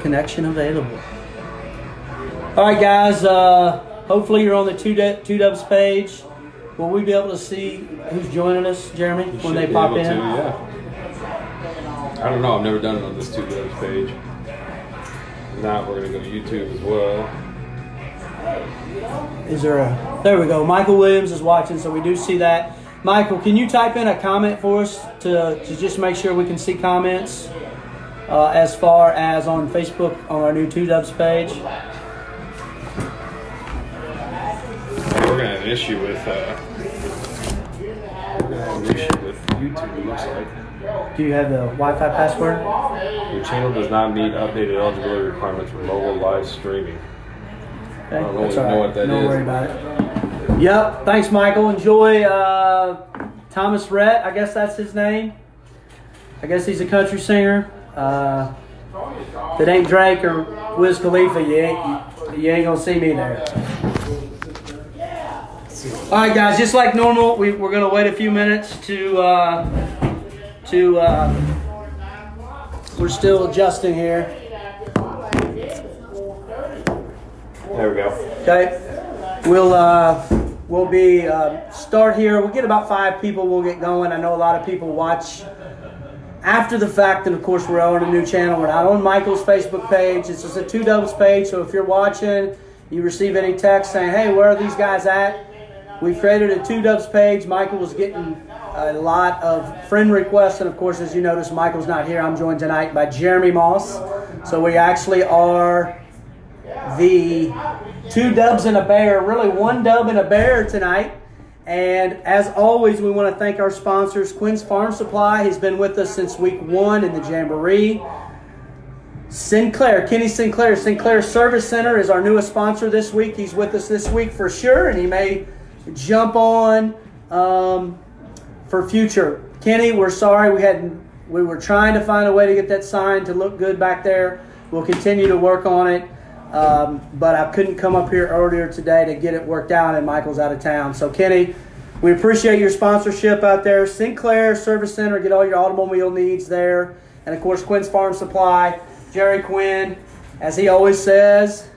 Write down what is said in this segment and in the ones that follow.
connection available. All right, guys. Hopefully you're on the two Dubs page. Will we be able to see who's joining us, Jeremy, when they pop in? Yeah. I don't know. I've never done it on this two Dubs page. Now we're going to go to YouTube as well. Is there a... There we go. Michael Williams is watching, so we do see that. Michael, can you type in a comment for us to just make sure we can see comments as far as on Facebook on our new two Dubs page? We're going to have an issue with YouTube, it looks like. Do you have the Wi-Fi password? Your channel does not meet updated eligibility requirements for mobile live streaming. Okay, I don't that's all right. know what that is. Don't worry about it. Yep. Thanks, Michael. Enjoy Thomas Rhett. I guess that's his name. I guess he's a country singer. If it ain't Drake or Wiz Khalifa, you ain't gonna see me there. All right, guys. Just like normal, we're gonna wait a few minutes we're still adjusting here. There we go. Okay, we'll be start here. We'll get about 5 people. We'll get going. I know a lot of people watch after the fact, and of course we're on a new channel. We're not on Michael's Facebook page. It's just a two Dubs page. So if you're watching, you receive any text saying, "Hey, where are these guys at?" We've created a two Dubs page. Michael was getting a lot of friend requests, and of course, as you notice, Michael's not here. I'm joined tonight by Jeremy Moss. So we actually are the two Dubs and a bear, really one Dub and a bear tonight. And as always, we want to thank our sponsors. Quinn's Farm Supply has been with us since week 1 in the Jamboree. Kenny Sinclair Service Center is our newest sponsor this week. He's with us this week for sure, and he may jump on for future. Kenny, we're sorry we were trying to find a way to get that sign to look good back there. We'll continue to work on it. But I couldn't come up here earlier today to get it worked out, and Michael's out of town. So, Kenny, we appreciate your sponsorship out there. Sinclair Service Center, get all your automobile needs there. And, of course, Quinn's Farm Supply, Jerry Quinn, as he always says,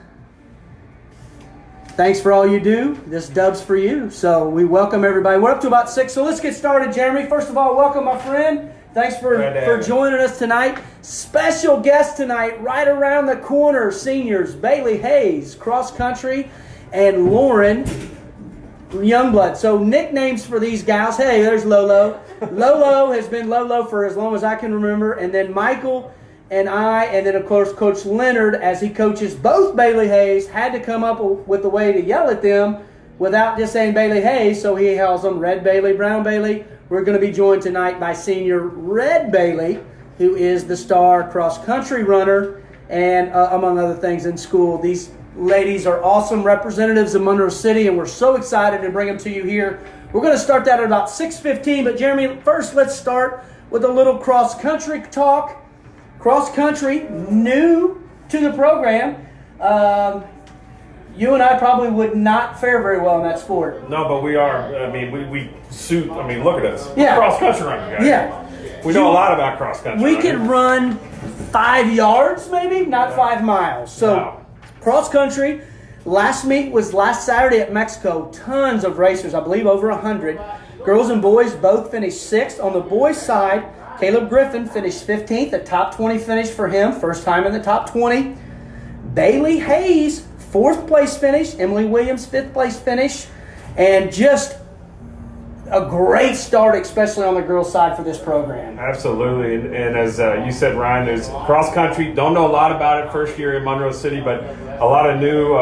thanks for all you do. This Dub's for you. So we welcome everybody. We're up to about 6, so let's get started, Jeremy. First of all, welcome, my friend. Thanks for joining us tonight. Special guest tonight, right around the corner, seniors, Bailey Hayes, cross-country, and Lauren Youngblood. So nicknames for these gals. Hey, there's Lolo. Lolo has been Lolo for as long as I can remember. And then Michael and I, and then, of course, Coach Leonard, as he coaches both Bailey Hayes, had to come up with a way to yell at them without just saying Bailey Hayes, so he calls them Red Bailey, Brown Bailey. We're going to be joined tonight by senior Red Bailey, who is the star cross-country runner and, among other things, in school. These ladies are awesome representatives of Monroe City, and we're so excited to bring them to you here. We're going to start that at about 6:15, but Jeremy, first let's start with a little cross-country talk. Cross-country, new to the program. You and I probably would not fare very well in that sport. No, but we are. I mean, we suit. I mean, look at us. Yeah. Cross-country running guys. Yeah. We know a lot about cross-country We running. could run 5 yards, maybe, not 5 miles. So, Wow. cross-country, last meet was last Saturday at Mexico. Tons of racers, I believe over 100. Girls and boys both finished 6th. On the boys' side, Caleb Griffin finished 15th, a top 20 finish for him, first time in the top 20. Bailey Hayes, 4th place finish. Emily Williams, 5th place finish. And just a great start, especially on the girls' side for this program. Absolutely. And as you said, Ryan, there's cross-country. Don't know a lot about it first year in Monroe City, but a lot of new,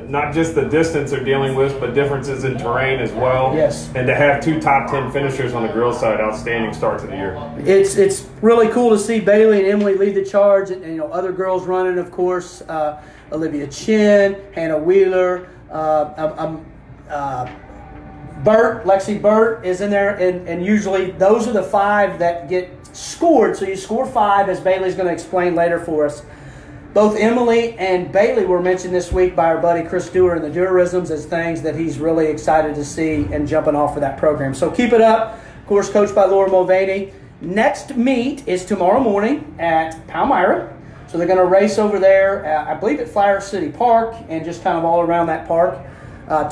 not just the distance they're dealing with, but differences in terrain as well. Yes. And to have 2 top 10 finishers on the girls' side, outstanding start to the year. It's really cool to see Bailey and Emily lead the charge, and other girls running, of course, Olivia Chin, Hannah Wheeler, Lexi Burt is in there, and usually those are the 5 that get scored. So you score 5, as Bailey's going to explain later for us. Both Emily and Bailey were mentioned this week by our buddy Chris Dewar in the Durisms as things that he's really excited to see and jumping off for that program. So keep it up. Of course, coached by Laura Mulvaney. Next meet is tomorrow morning at Palmyra. So they're going to race over there, I believe at Flower City Park, and just kind of all around that park.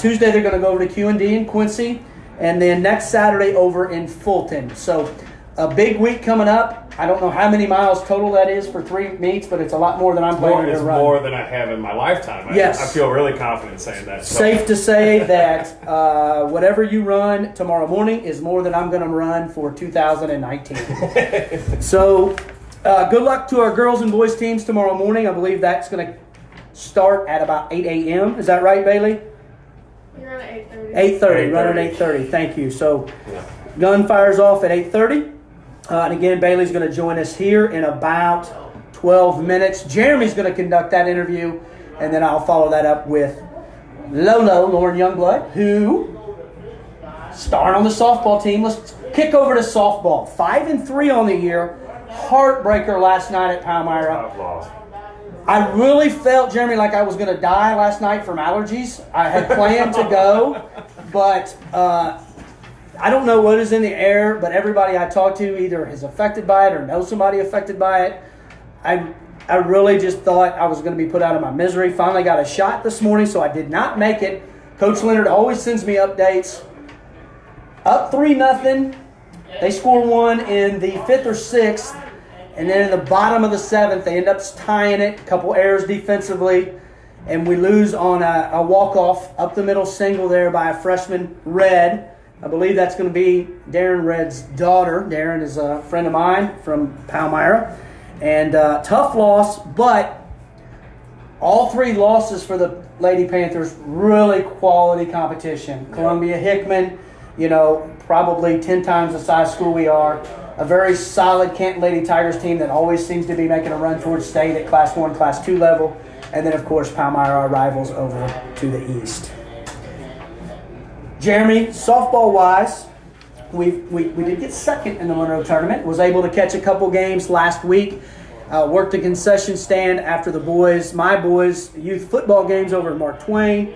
Tuesday they're going to go over to Q&D in Quincy, and then next Saturday over in Fulton. So a big week coming up. I don't know how many miles total that is for 3 meets, but it's a lot more than I'm planning to run. It's more than I have in my lifetime. Yes. I feel really confident saying that. So. Safe to say that whatever you run tomorrow morning is more than I'm going to run for 2019. So good luck to our girls and boys teams tomorrow morning. I believe that's going to start at about 8 a.m. Is that right, Bailey? You're on at 8:30. 8:30. Run at 8:30. Thank you. So gun fires off at 8:30. And again, Bailey's going to join us here in about 12 minutes. Jeremy's going to conduct that interview, and then I'll follow that up with Lauren Youngblood, who starring on the softball team. Let's kick over to softball. 5-3 on the year. Heartbreaker last night at Palmyra. I really felt, Jeremy, like I was going to die last night from allergies. I had planned to go, but I don't know what is in the air, but everybody I talk to either is affected by it or knows somebody affected by it. I really just thought I was going to be put out of my misery. Finally got a shot this morning, so I did not make it. Coach Leonard always sends me updates. Up 3-0. They score one in the 5th or 6th, and then in the bottom of the 7th, they end up tying it. A couple errors defensively, and we lose on a walk-off up the middle single there by a freshman, Red. I believe that's going to be Darren Red's daughter. Darren is a friend of mine from Palmyra. And tough loss, but all 3 losses for the Lady Panthers, really quality competition. Yeah. Columbia Hickman, probably 10 times the size school we are. A very solid Canton Lady Tigers team that always seems to be making a run towards state at Class 1, Class 2 level. And then, of course, Palmyra, our rivals over to the east. Jeremy, softball-wise, we did get second in the Monroe tournament. Was able to catch a couple games last week. Worked the concession stand after my boys' youth football games over at Mark Twain.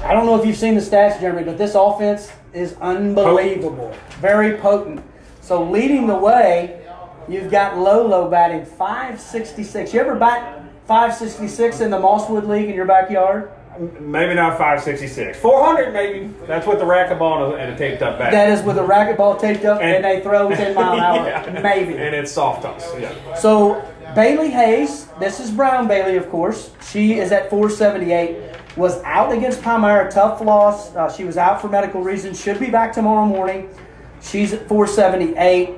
I don't know if you've seen the stats, Jeremy, but this offense is unbelievable. Very potent. So leading the way, you've got Lolo batting .566. You ever bat .566 in the Mosswood League in your backyard? Maybe not 566. 400 maybe. That's with the racquetball and a taped up bat. That is with a racquetball taped up and they throw 10 mile an hour. Yeah. Maybe. And it's soft toss. Yeah. So Bailey Hayes, this is Brown Bailey, of course. She is at 478. Was out against Palmyra. Tough loss. She was out for medical reasons. Should be back tomorrow morning. She's at 478.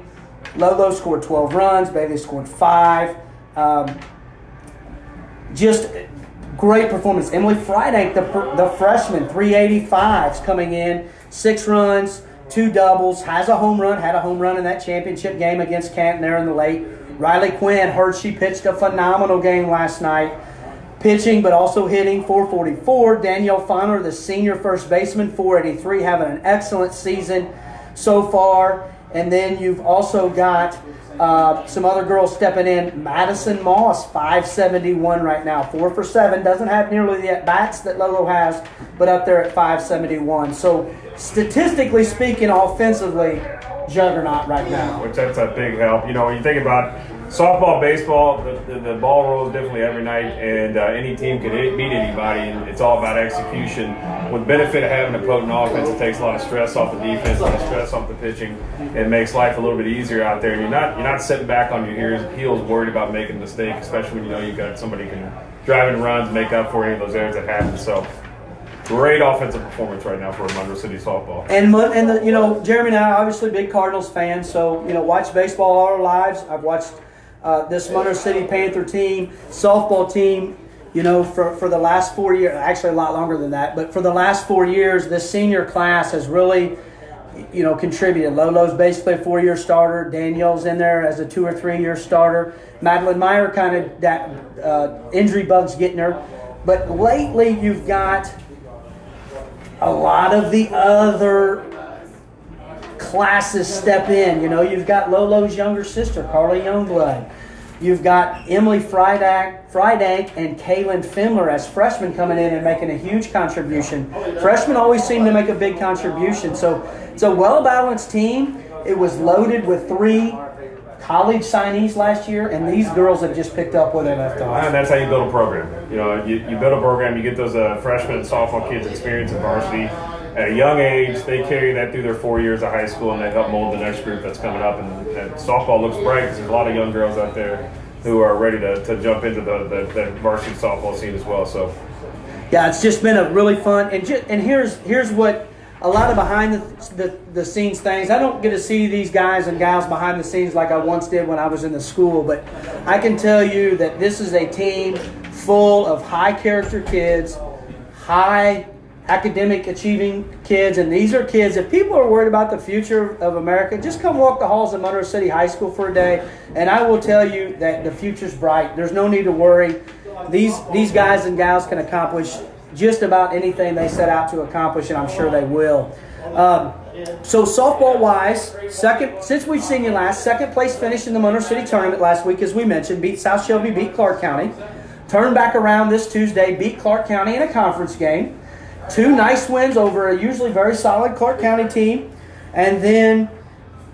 Lolo scored 12 runs. Bailey scored 5. Just great performance. Emily Friedank, the freshman, 385s coming in, 6 runs, 2 doubles, had a home run in that championship game against Canton there in the late. Riley Quinn, heard she pitched a phenomenal game last night. Pitching, but also hitting, 444. Danielle Fowler, the senior first baseman, 483, having an excellent season so far. And then you've also got some other girls stepping in. Madison Moss, 571 right now, 4 for 7. Doesn't have nearly the at-bats that Lolo has, but up there at 571. So statistically speaking, offensively, juggernaut right now. Which that's a big help. When you think about softball, baseball, the ball rolls differently every night, and any team can beat anybody, and it's all about execution. With benefit of having a potent offense, it takes a lot of stress off the defense, a lot of stress off the pitching, and makes life a little bit easier out there. And you're not sitting back on your heels worried about making a mistake, especially when you've got somebody who can drive in runs, make up for any of those errors that happen. So great offensive performance right now for Monroe City softball. And Jeremy and I, obviously big Cardinals fans, so watch baseball all our lives. I've watched this Monroe City Panther team, softball team, for the last 4 years, actually a lot longer than that, but for the last 4 years, this senior class has really, contributed. Lolo's basically a 4-year starter. Danielle's in there as a 2 or 3 year starter. Madeline Meyer kind of that injury bugs getting her. But lately you've got a lot of the other classes step in. You've got Lolo's younger sister, Carly Youngblood. You've got Emily Friedank and Kaylin Fimler as freshmen coming in and making a huge contribution. Freshmen always seem to make a big contribution. So it's a well-balanced team. It was loaded with 3 college signees last year, and these girls have just picked up where they left off. And that's how you build a program. You know, you build a program, you get those freshman and sophomore kids experience in varsity. At a young age, they carry that through their 4 years of high school, and they help mold the next group that's coming up. And softball looks bright because there's a lot of young girls out there who are ready to jump into the varsity softball scene as well. So, yeah, it's just been a really fun. And here's what a lot of behind the scenes things. I don't get to see these guys and gals behind the scenes like I once did when I was in the school, but I can tell you that this is a team full of high character kids, high academic achieving kids, and these are kids, if people are worried about the future of America, just come walk the halls of Monroe City High School for a day, and I will tell you that the future's bright. There's no need to worry. These guys and gals can accomplish just about anything they set out to accomplish, and I'm sure they will. So softball-wise, since we've seen you last, second place finish in the Monroe City tournament last week, as we mentioned, beat South Shelby, beat Clark County. Turned back around this Tuesday, beat Clark County in a conference game. 2 nice wins over a usually very solid Clark County team. And then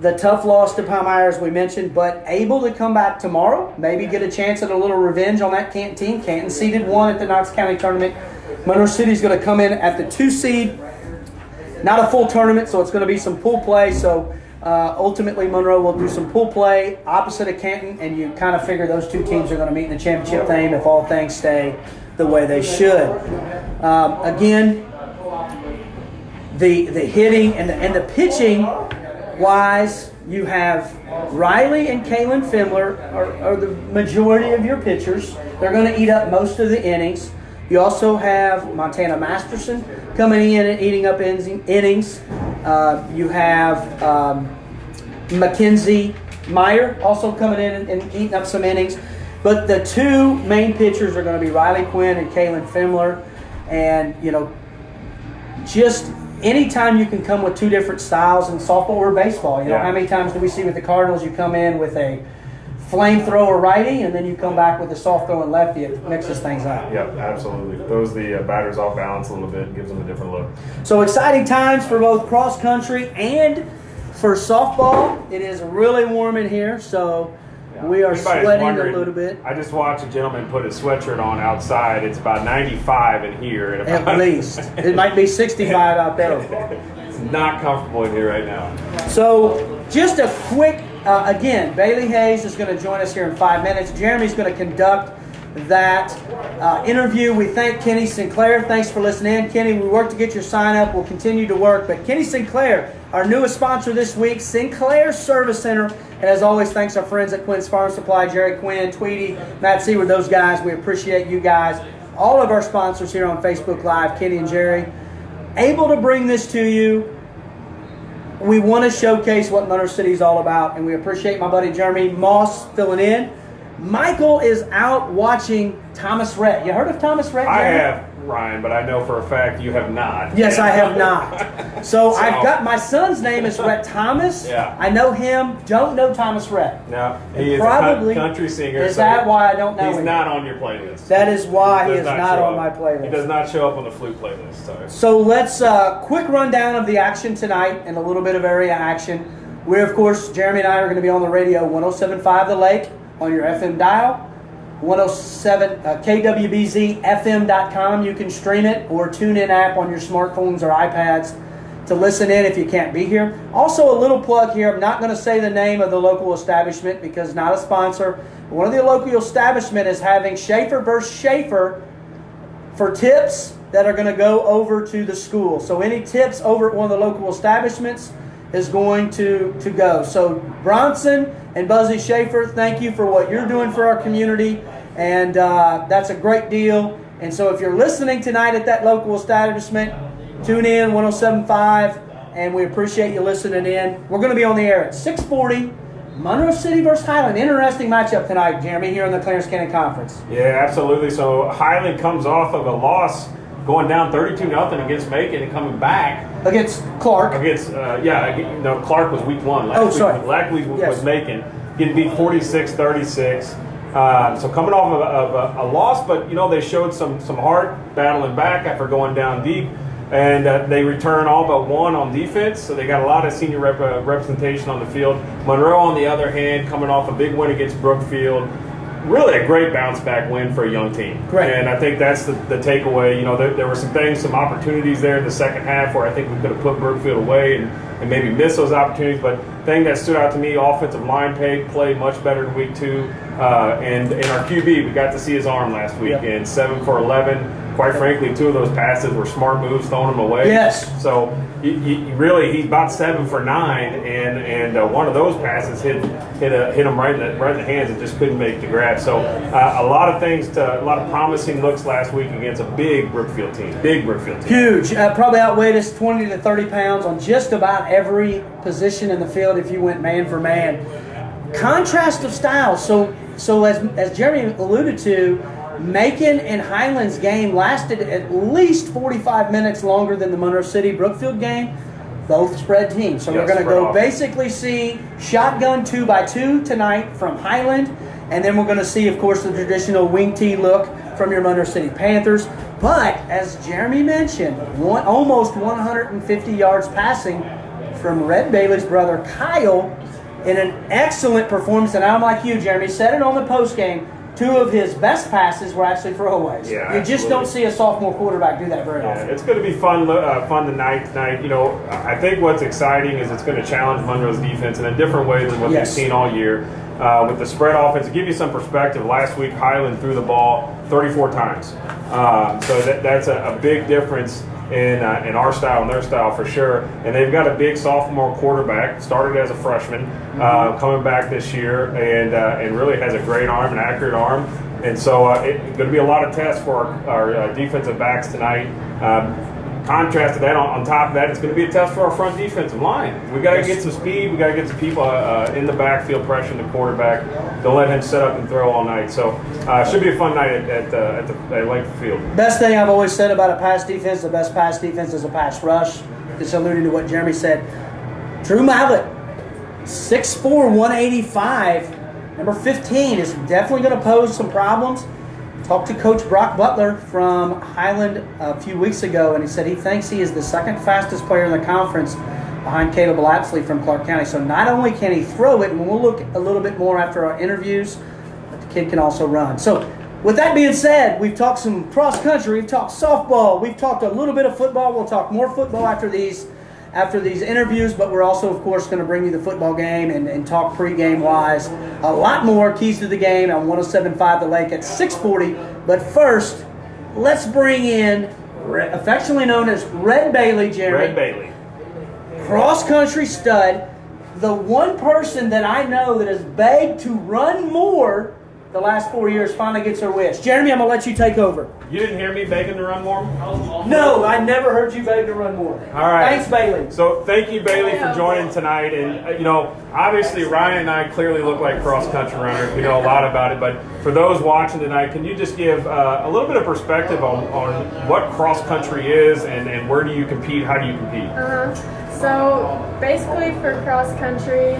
the tough loss to Palmyra, as we mentioned, but able to come back tomorrow, maybe get a chance at a little revenge on that Canton team. Canton seeded 1 at the Knox County tournament. Monroe City is going to come in at the 2 seed. Not a full tournament, so it's going to be some pool play. So ultimately, Monroe will do some pool play opposite of Canton, and you kind of figure those 2 teams are going to meet in the championship game if all things stay the way they should. Again, the hitting and the pitching wise, you have Riley and Kaylin Fimler are the majority of your pitchers. They're going to eat up most of the innings. You also have Montana Masterson coming in and eating up innings. You have Mackenzie Meyer also coming in and eating up some innings. But the 2 main pitchers are going to be Riley Quinn and Kaylin Fimler. And, you know, just anytime you can come with 2 different styles in softball or baseball. You know, how many times do we see with the Cardinals you come in with a flamethrower righty and then you come back with a soft throwing lefty? It mixes things up. Yeah, absolutely. Throws the batters off balance a little bit, gives them a different look. So exciting times for both cross country and for softball. It is really warm in here, so we are sweating a little bit. I just watched a gentleman put his sweatshirt on outside. It's about 95 in here. And at least. It might be 65 out there. It's not comfortable in here right now. So just a quick, again, Bailey Hayes is going to join us here in 5 minutes. Jeremy's going to conduct that interview. We thank Kenny Sinclair. Thanks for listening in. Kenny, we work to get your sign up. We'll continue to work. But Kenny Sinclair, our newest sponsor this week, Sinclair Service Center. And as always, thanks our friends at Quinn's Farm Supply, Jerry Quinn, Tweety, Matt Seward, those guys. We appreciate you guys. All of our sponsors here on Facebook Live, Kenny and Jerry, able to bring this to you. We want to showcase what Monroe City is all about, and we appreciate my buddy Jeremy Moss filling in. Michael is out watching Thomas Rhett. You heard of Thomas Rhett, Jeremy? I have, Ryan, but I know for a fact you have not. Yes, I have not. So I've got, my son's name is Rhett Thomas. Yeah. I know him, don't know Thomas Rhett. No, he is Probably a country singer. Is that why I don't know He's him? not on your playlist. That is why he is not show on up. my playlist. He does not show up on the flute playlist. Sorry. So let's quick rundown of the action tonight and a little bit of area action. We're, of course, Jeremy and I are going to be on the radio 107.5 The Lake on your FM dial. 107 KWBZFM.com. You can stream it or tune in app on your smartphones or iPads to listen in if you can't be here. Also, a little plug here. I'm not going to say the name of the local establishment because not a sponsor. One of the local establishment is having Schaefer versus Schaefer for tips that are going to go over to the school. So any tips over at one of the local establishments is going to go. So Bronson and Buzzy Schaefer, thank you for what you're doing for our community, and that's a great deal. And so if you're listening tonight at that local establishment, tune in 107.5, and we appreciate you listening in. We're going to be on the air at 6:40. Monroe City versus Highland. Interesting matchup tonight, Jeremy, here in the Clarence County Conference. Yeah, absolutely. So Highland comes off of a loss, going down 32-0 against Macon and coming back against Clark. Clark was week 1. Last week was Macon, getting beat 46-36. So coming off of a loss, but they showed some heart battling back after going down deep. And they return all but one on defense, so they got a lot of senior representation on the field. Monroe, on the other hand, coming off a big win against Brookfield. Really a great bounce back win for a young team. Great. And I think that's the takeaway. You know, there were some things, some opportunities there in the second half where I think we could have put Brookfield away and maybe missed those opportunities. But the thing that stood out to me, offensive line played much better in week 2. And our QB, we got to see his arm last week, and 7 for 11. Quite frankly, 2 of those passes were smart moves, throwing them away. Yes. So he's about 7 for 9, and one of those passes hit him right in the hands and just couldn't make the grab. So a lot of promising looks last week against a big Brookfield team. Huge. Probably outweighed us 20 to 30 pounds on just about every position in the field if you went man for man. Contrast of styles. So as Jeremy alluded to, Macon and Highland's game lasted at least 45 minutes longer than the Monroe City Brookfield game. Both spread teams. So we're going to go basically see shotgun 2x2 tonight from Highland. And then we're going to see, of course, the traditional wing tee look from your Monroe City Panthers. But as Jeremy mentioned, almost 150 yards passing from Red Bailey's brother Kyle in an excellent performance. And I'm like you, Jeremy, said it on the post game. 2 of his best passes were actually throwaways. Yeah, you just don't see a sophomore quarterback do that very often. It's going to be fun tonight. You know, I think what's exciting is it's going to challenge Monroe's defense in a different way than what we've seen all year. With the spread offense, to give you some perspective, last week Highland threw the ball 34 times. So that's a big difference in our style and their style for sure. And they've got a big sophomore quarterback, started as a freshman, coming back this year, and really has a great arm, an accurate arm. And so it's going to be a lot of tests for our defensive backs tonight. Contrast to that, on top of that, it's going to be a test for our front defensive line. We got to get some speed. We got to get some people in the backfield pressuring the quarterback. Don't let him set up and throw all night. So it should be a fun night at Lakeview Field. Best thing I've always said about a pass defense, the best pass defense is a pass rush. Just alluding to what Jeremy said. Drew Mallett, 6'4", 185, number 15, is definitely going to pose some problems. Talked to Coach Brock Butler from Highland a few weeks ago, and he said he thinks he is the second fastest player in the conference behind Caleb Lapsley from Clark County. So not only can he throw it, and we'll look a little bit more after our interviews, but the kid can also run. So with that being said, we've talked some cross country, we've talked softball, we've talked a little bit of football. We'll talk more football after these interviews, but we're also, of course, going to bring you the football game and talk pregame wise. A lot more keys to the game on 107.5 The Lake at 6:40. But first, let's bring in, affectionately known as Red Bailey, Jerry. Red Bailey. Cross-country stud. The one person that I know that has begged to run more the last 4 years finally gets her wish. Jeremy, I'm going to let you take over. You didn't hear me begging to run more? No, I never heard you beg to run more. All right. Thanks, Bailey. So thank you, Bailey, for joining tonight. And, obviously Ryan and I clearly look like cross-country runners. We know a lot about it. But for those watching tonight, can you just give a little bit of perspective on what cross-country is and where do you compete? How do you compete? So basically for cross-country,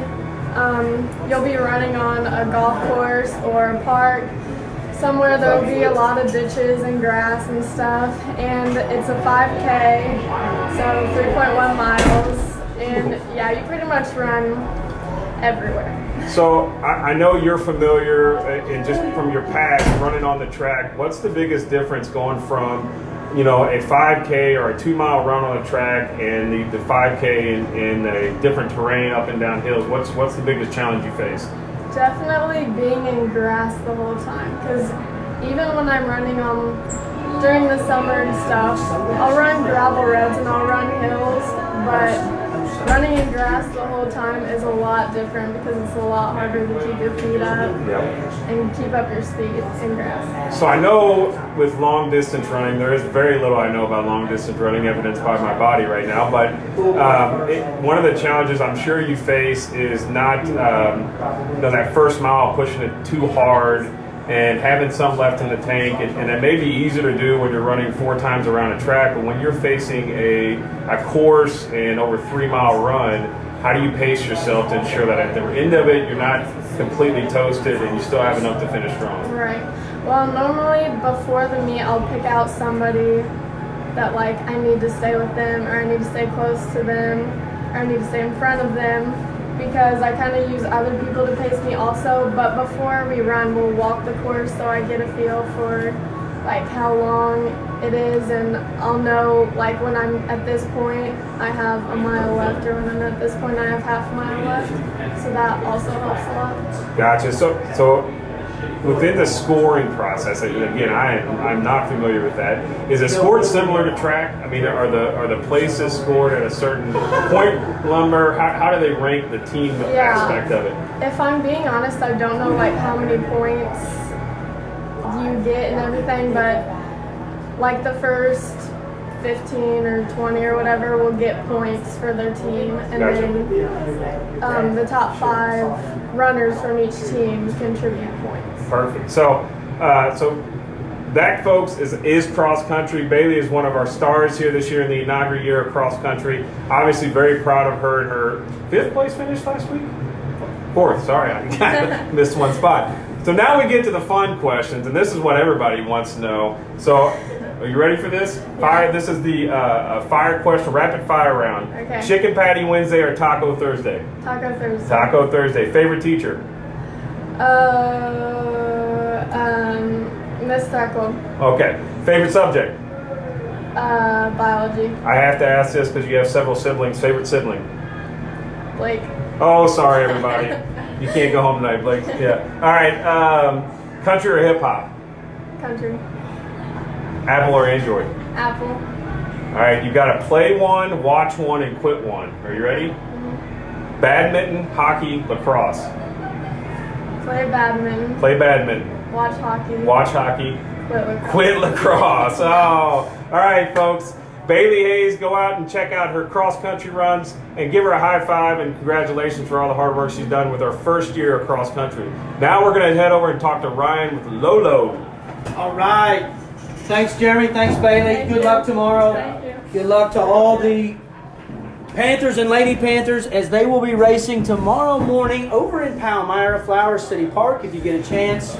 you'll be running on a golf course or a park, somewhere there'll be a lot of ditches and grass and stuff, and it's a 5K, so 3.1 miles, and you pretty much run everywhere. So I know you're familiar, and just from your past running on the track, what's the biggest difference going from a 5K or a 2-mile run on the track and the 5K in a different terrain up and down hills? What's the biggest challenge you face? Definitely being in grass the whole time, because even when I'm running during the summer and stuff, I'll run gravel roads and I'll run hills, but running in grass the whole time is a lot different because it's a lot harder to keep your feet up and keep up your speed in grass. So I know with long distance running, there is very little I know about long distance running, evidenced by my body right now, but one of the challenges I'm sure you face is not that first mile pushing it too hard and having some left in the tank, and that may be easier to do when you're running 4 times around a track, but when you're facing a course and over 3-mile run, how do you pace yourself to ensure that at the end of it you're not completely toasted and you still have enough to finish strong? Right. Well, normally before the meet I'll pick out somebody that like I need to stay with them, or I need to stay close to them, or I need to stay in front of them, because I kind of use other people to pace me also. But before we run, we'll walk the course so I get a feel for like how long it is, and I'll know like when I'm at this point I have a mile left, or when I'm at this point I have half a mile left. So that also helps a lot. Gotcha. So within the scoring process, again, I'm not familiar with that. Is it scored similar to track? I mean, are the places scored at a certain point number? How do they rank the team aspect of it? If I'm being honest, I don't know like how many points you get and everything, but like the first 15 or 20 or whatever will get points for their team, and then the top 5 runners from each team contribute points. Perfect. So that, folks, is cross country. Bailey is one of our stars here this year in the inaugural year of cross country. Obviously, very proud of her in her 5th place finish last week. 4th. Sorry, I missed one spot. So now we get to the fun questions, and this is what everybody wants to know. So, are you ready for this? Fire. This is the fire question, rapid fire round. Okay. Chicken patty Wednesday or taco Thursday? Taco Thursday. Taco Thursday. Favorite teacher? Miss Tackle. Okay. Favorite subject? Biology. I have to ask this because you have several siblings. Favorite sibling? Blake. Oh, sorry, everybody. You can't go home tonight, Blake. Yeah. All right. Country or hip hop? Country. Apple or Android? Apple. All right. You got to play one, watch one, and quit one. Are you ready? Mm-hmm. Badminton, hockey, lacrosse. Play badminton. Play badminton. Watch hockey. Watch hockey. Quit lacrosse. Quit lacrosse. Oh. All right, folks. Bailey Hayes, go out and check out her cross-country runs and give her a high five and congratulations for all the hard work she's done with her first year of cross-country. Now we're going to head over and talk to Ryan with Lolo. All right. Thanks, Jeremy. Thanks, Bailey. Thank Good you. luck tomorrow. Thank you. Good luck to all the Panthers and Lady Panthers as they will be racing tomorrow morning over in Palmyra, Flower City Park. If you get a chance,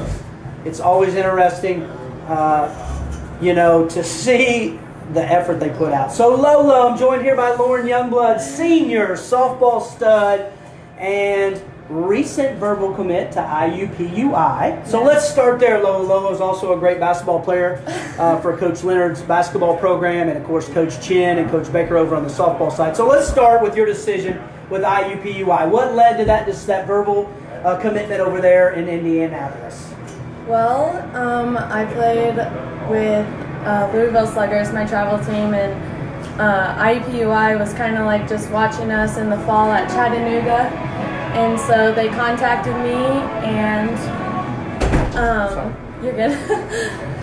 it's always interesting, to see the effort they put out. So Lolo, I'm joined here by Lauren Youngblood, senior softball stud and recent verbal commit to IUPUI. So let's start there, Lolo. Lolo's also a great basketball player for Coach Leonard's basketball program, and of course Coach Chin and Coach Baker over on the softball side. So let's start with your decision with IUPUI. What led to that verbal commitment over there in Indianapolis? Well, I played with Louisville Sluggers, my travel team, and IUPUI was kind of like just watching us in the fall at Chattanooga, and so they contacted me, and you're good.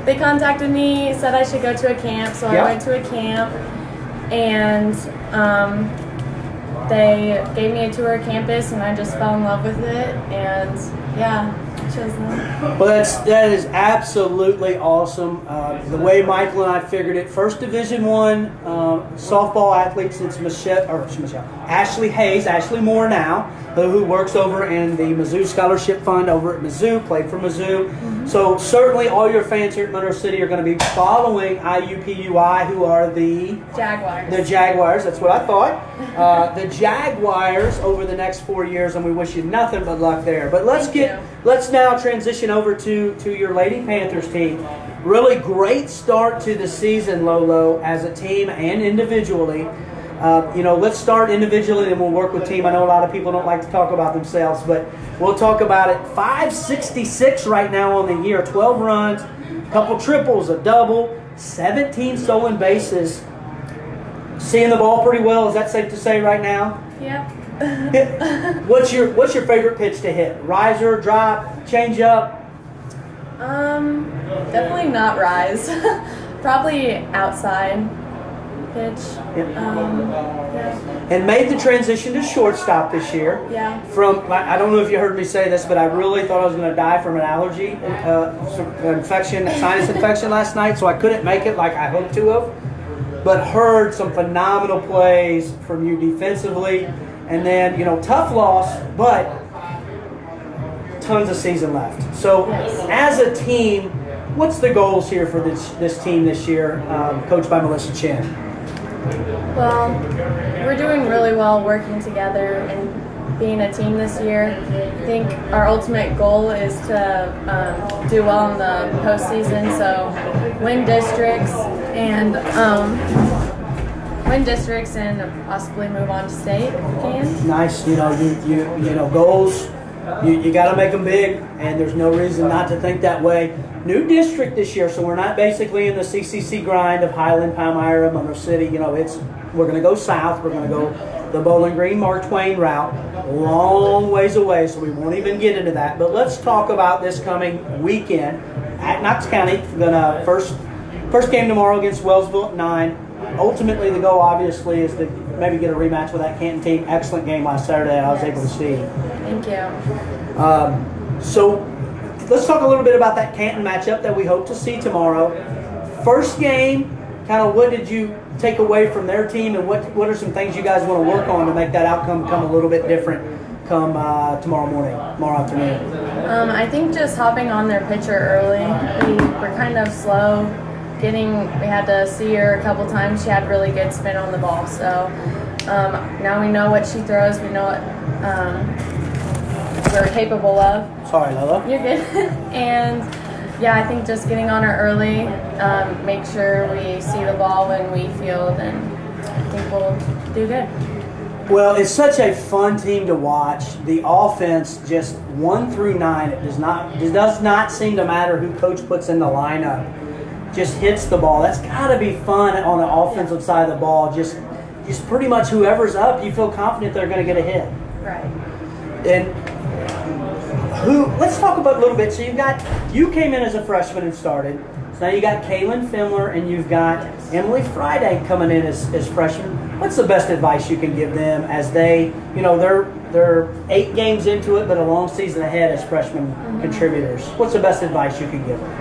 They contacted me, said I should go to a camp, so I went to a camp, and they gave me a tour of campus, and I just fell in love with it, and chose them. Well, that is absolutely awesome. The way Michael and I figured it, first Division I softball athlete since Ashley Hayes, Ashley Moore now, who works over in the Mizzou Scholarship Fund over at Mizzou, played for Mizzou. Mm-hmm. So certainly all your fans here at Monroe City are going to be following IUPUI, who are the Jaguars. The Jaguars, that's what I thought. The Jaguars over the next 4 years, and we wish you nothing but luck there. But let's now transition over to your Lady Panthers team. Really great start to the season, Lolo, as a team and individually. Let's start individually and we'll work with team. I know a lot of people don't like to talk about themselves, but we'll talk about it. 566 right now on the year, 12 runs, a couple triples, a double, 17 stolen bases. Seeing the ball pretty well, is that safe to say right now? Yep. What's your favorite pitch to hit? Riser, drop, change up? Definitely not rise. Probably outside pitch. Yep. Yeah. And made the transition to shortstop this year. Yeah. I don't know if you heard me say this, but I really thought I was going to die from an allergy sinus infection last night, so I couldn't make it like I hoped to have. But heard some phenomenal plays from you defensively, and then tough loss, but tons of season left. So as a team, What's the goals here for this team this year, coached by Melissa Chen? Well, we're doing really well working together and being a team this year. I think our ultimate goal is to do well in the postseason, so win districts and possibly move on to state if we can. Nice. You know goals. You got to make them big, and there's no reason not to think that way. New district this year, so we're not basically in the CCC grind of Highland, Palmyra, Monroe City. We're going to go south. We're going to go the Bowling Green, Mark Twain route. Long ways away, so we won't even get into that. But let's talk about this coming weekend at Knox County. Gonna first game tomorrow against Wellsville at 9. Ultimately, the goal obviously is to maybe get a rematch with that Canton team. Excellent game last Saturday. I was able to see. Thank you. So let's talk a little bit about that Canton matchup that we hope to see tomorrow. First game, kind of what did you take away from their team, and what are some things you guys want to work on to make that outcome come a little bit different come tomorrow afternoon? I think just hopping on their pitcher early. We were kind of slow. We had to see her a couple times. She had really good spin on the ball. So now we know what she throws. We know what we're capable of. Sorry, Lola. You're good. And yeah, I think just getting on her early, make sure we see the ball when we field, and I think we'll do good. Well, it's such a fun team to watch. The offense, just 1 through 9, it does not seem to matter who coach puts in the lineup. Just hits the ball. That's got to be fun on the offensive side of the ball. Just pretty much whoever's up, you feel confident they're going to get a hit. Right. And let's talk about a little bit. So you came in as a freshman and started. So now you got Kaylin Fimler and you've got Emily Friday coming in as freshmen. What's the best advice you can give them as they're 8 games into it, but a long season ahead as freshman contributors? What's the best advice you can give them?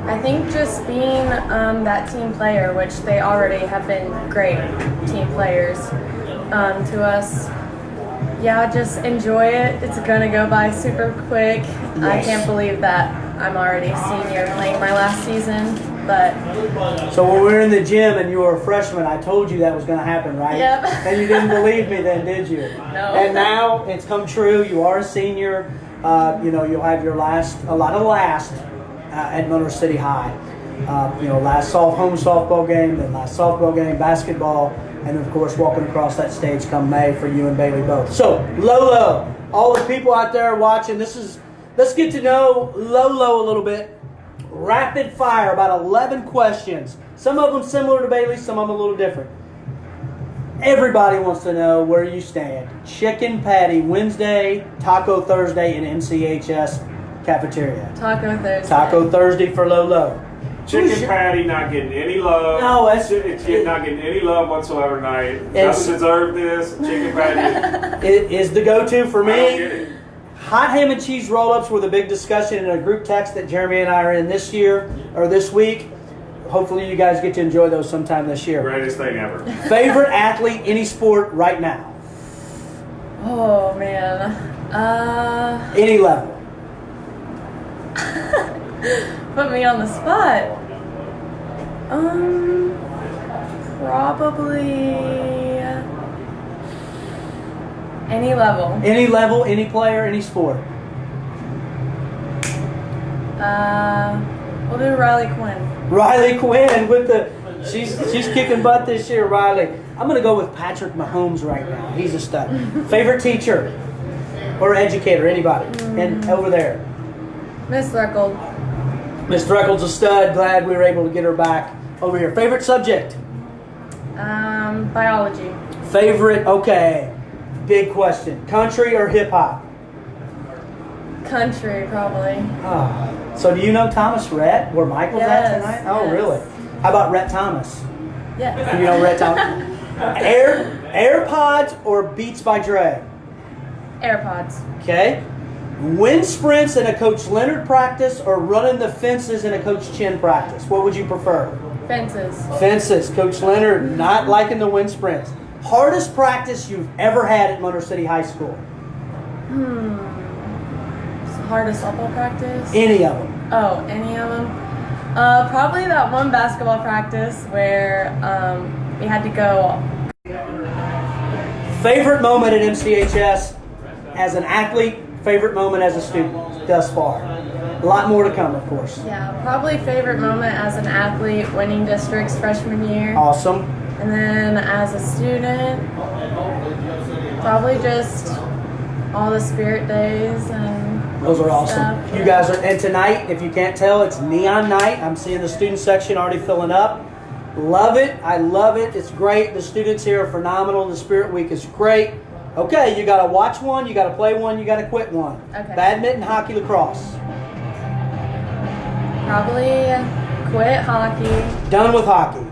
I think just being that team player, which they already have been great team players to us. Yeah, just enjoy it. It's going to go by super quick. Yes. I can't believe that I'm already a senior playing my last season. But so when we were in the gym and you were a freshman, I told you that was going to happen, right? Yep. And you didn't believe me then, did you? No. And now it's come true. You are a senior. You'll have your last at Monroe City-High. Last home softball game, then last softball game, basketball, and of course walking across that stage come May for you and Bailey both. So Lolo, all the people out there watching, let's get to know Lolo a little bit. Rapid fire, about 11 questions. Some of them similar to Bailey, some of them a little different. Everybody wants to know where you stand. Chicken patty Wednesday, Taco Thursday in MCHS cafeteria. Taco Thursday. Taco Thursday for Lolo. Chicken patty not getting any love. No, it's not getting any love whatsoever tonight. Doesn't deserve this. Chicken patty it is the go-to for me. I don't get it. Hot ham and cheese roll-ups were the big discussion in a group text that Jeremy and I are in this week. Hopefully you guys get to enjoy those sometime this year. Greatest thing ever. Favorite athlete, any sport right now? Oh, man. Any level. Put me on the spot. Probably any level. Any level, any player, any sport. We'll do Riley Quinn. Riley Quinn she's kicking butt this year, Riley. I'm gonna go with Patrick Mahomes right now. He's a stud. Favorite teacher or educator, anybody? And over there. Miss Threckle. Miss Threckle's a stud. Glad we were able to get her back over here. Favorite subject? Biology. Favorite, okay. Big question. Country or hip hop? Country, probably. So do you know Thomas Rhett, where Michael's at tonight? Oh, yes. really? How about Rhett Thomas? Yeah. You know Rhett Thomas? AirPods or Beats by Dre? AirPods. Okay. Wind sprints in a Coach Leonard practice or running the fences in a Coach Chin practice? What would you prefer? Fences. Fences. Coach Leonard not liking the wind sprints. Hardest practice you've ever had at Monroe City High School? Hardest softball practice? Any of them. Oh, any of them? Probably that one basketball practice where we had to go. Favorite moment at MCHS as an athlete, favorite moment as a student thus far? A lot more to come, of course. Yeah, probably favorite moment as an athlete, winning districts freshman year. Awesome. And then as a student, probably just all the spirit days and those are awesome. stuff. You guys are, and tonight, if you can't tell, it's neon night. I'm seeing the student section already filling up. Love it. I love it. It's great. The students here are phenomenal. The Spirit Week is great. Okay, you got to watch one, you got to play one, you got to quit one. Okay. Badminton, hockey, lacrosse. Probably quit hockey. Done with hockey.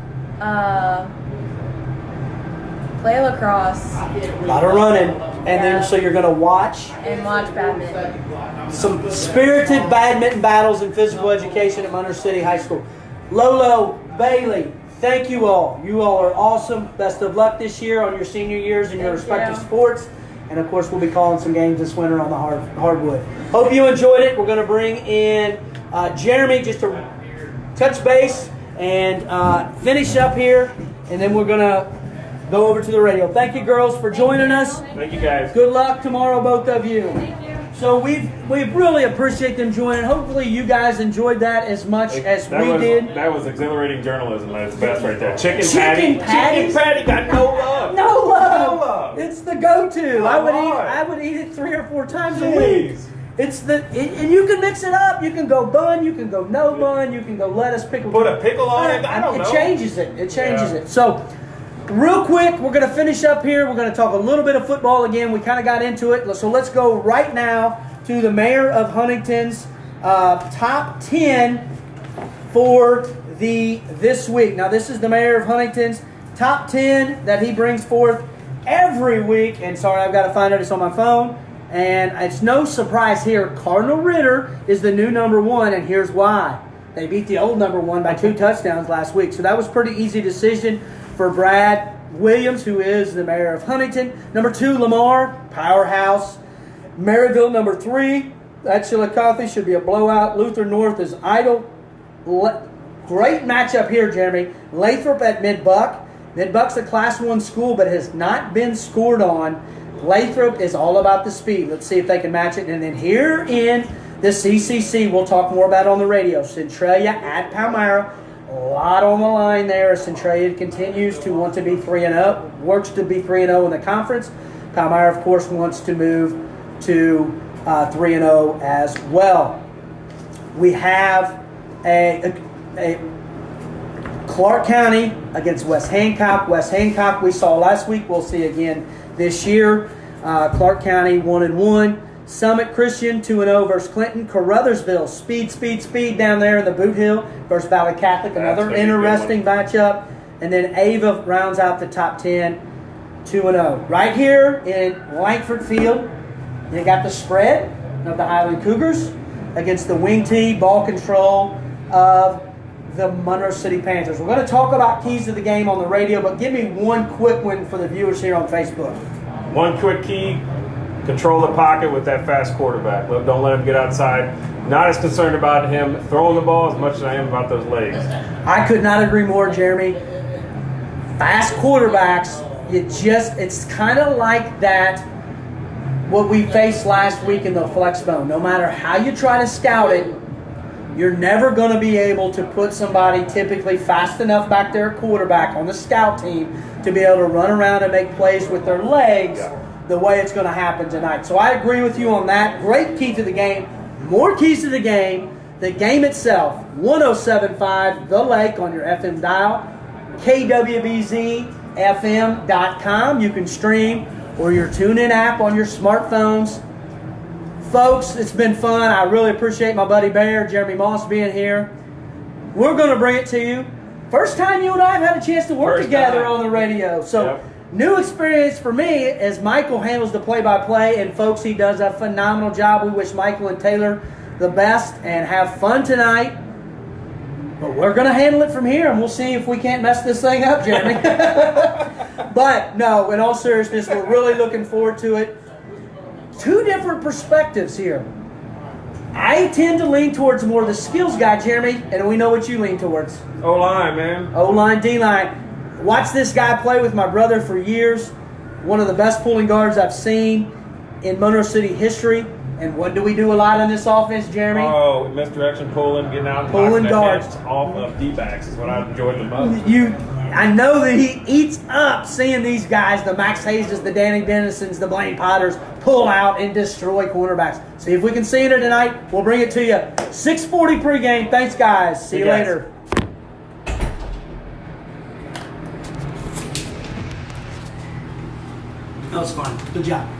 Play lacrosse A lot of running. And then, so you're going to watch and watch badminton. some spirited badminton battles in physical education at Monroe City High School. Lolo, Bailey, thank you all. You all are awesome. Best of luck this year on your senior years in your respective sports. And of course, we'll be calling some games this winter on the hardwood. Hope you enjoyed it. We're going to bring in Jeremy just to touch base and finish up here. And then we're going to go over to the radio. Thank you, girls, for joining us. Thank you, guys. Good luck tomorrow, both of you. Thank you. So we really appreciate them joining. Hopefully you guys enjoyed that as much as we did. That was exhilarating journalism at its best right there. Chicken Chicken patty. patties? Chicken patty got no love. No love. No love. It's the go-to. I on. would eat it 3 or 4 times a week. Jeez. It's and you can mix it up. You can go bun. You can go no bun. You can go lettuce, pickle. Put a pickle on it. I don't know. It changes it. It changes Yeah. it. So, real quick, we're going to finish up here. We're going to talk a little bit of football again. We kind of got into it. So let's go right now to the mayor of Huntington's top 10 for this week. Now, this is the mayor of Huntington's top 10 that he brings forth every week. And sorry, I've got to find it. It's on my phone. And it's no surprise here. Cardinal Ritter is the new number 1, and here's why. They beat the old number 1 by 2 touchdowns last week. So that was a pretty easy decision for Brad Williams, who is the mayor of Huntington. Number 2, Lamar, powerhouse. Maryville, number 3. That Chillicothe should be a blowout. Luther North is idle. Great matchup here, Jeremy. Lathrop at Mid-Buck. Mid-Buck's a Class 1 school, but has not been scored on. Lathrop is all about the speed. Let's see if they can match it. And then here in the CCC, we'll talk more about on the radio. Centralia at Palmyra. A lot on the line there as Centralia continues to want to be 3-0, works to be 3-0 in the conference. Palmyra, of course, wants to move to 3-0 as well. We have a Clark County against West Hancock. West Hancock we saw last week. We'll see again this year. Clark County 1-1. Summit Christian 2-0 versus Clinton. Caruthersville speed down there in the Boot Hill versus Valley Catholic. Another interesting matchup. And then Ava rounds out the top 10 2-0. Right here in Langford Field, they got the spread of the Highland Cougars against the wing T ball control of the Monroe City Panthers. We're going to talk about keys to the game on the radio, but give me one quick one for the viewers here on Facebook. One quick key, control the pocket with that fast quarterback. Don't let him get outside. Not as concerned about him throwing the ball as much as I am about those legs. I could not agree more, Jeremy. Fast quarterbacks, it's kind of like that, what we faced last week in the flex bone. No matter how you try to scout it, you're never going to be able to put somebody typically fast enough back there at quarterback on the scout team to be able to run around and make plays with their legs the way it's going to happen tonight. So I agree with you on that. Great key to the game. More keys to the game itself. 107.5 The Lake on your FM dial. KWBZFM.com. You can stream or your TuneIn app on your smartphones. Folks, it's been fun. I really appreciate my buddy Bear, Jeremy Moss, being here. We're going to bring it to you. First time you and I have had a chance to work together on the radio. So, new experience for me as Michael handles the play-by-play. And, folks, he does a phenomenal job. We wish Michael and Taylor the best and have fun tonight. But we're going to handle it from here, and we'll see if we can't mess this thing up, Jeremy. But, no, in all seriousness, we're really looking forward to it. Two different perspectives here. I tend to lean towards more the skills guy, Jeremy, and we know what you lean towards. O-line, man. O-line, D-line. Watched this guy play with my brother for years. One of the best pulling guards I've seen in Monroe City history. And what do we do a lot on this offense, Jeremy? Oh, misdirection pulling, getting out and Pulling knocking guards. the heads off of D-backs is what I enjoyed the most. I know that he eats up seeing these guys, the Max Hayeses, the Danny Dennisons, the Blaine Potters, pull out and destroy cornerbacks. See if we can see it tonight. We'll bring it to you. 6:40 pregame. Thanks, guys. See you guys. later. That was fun. Good job.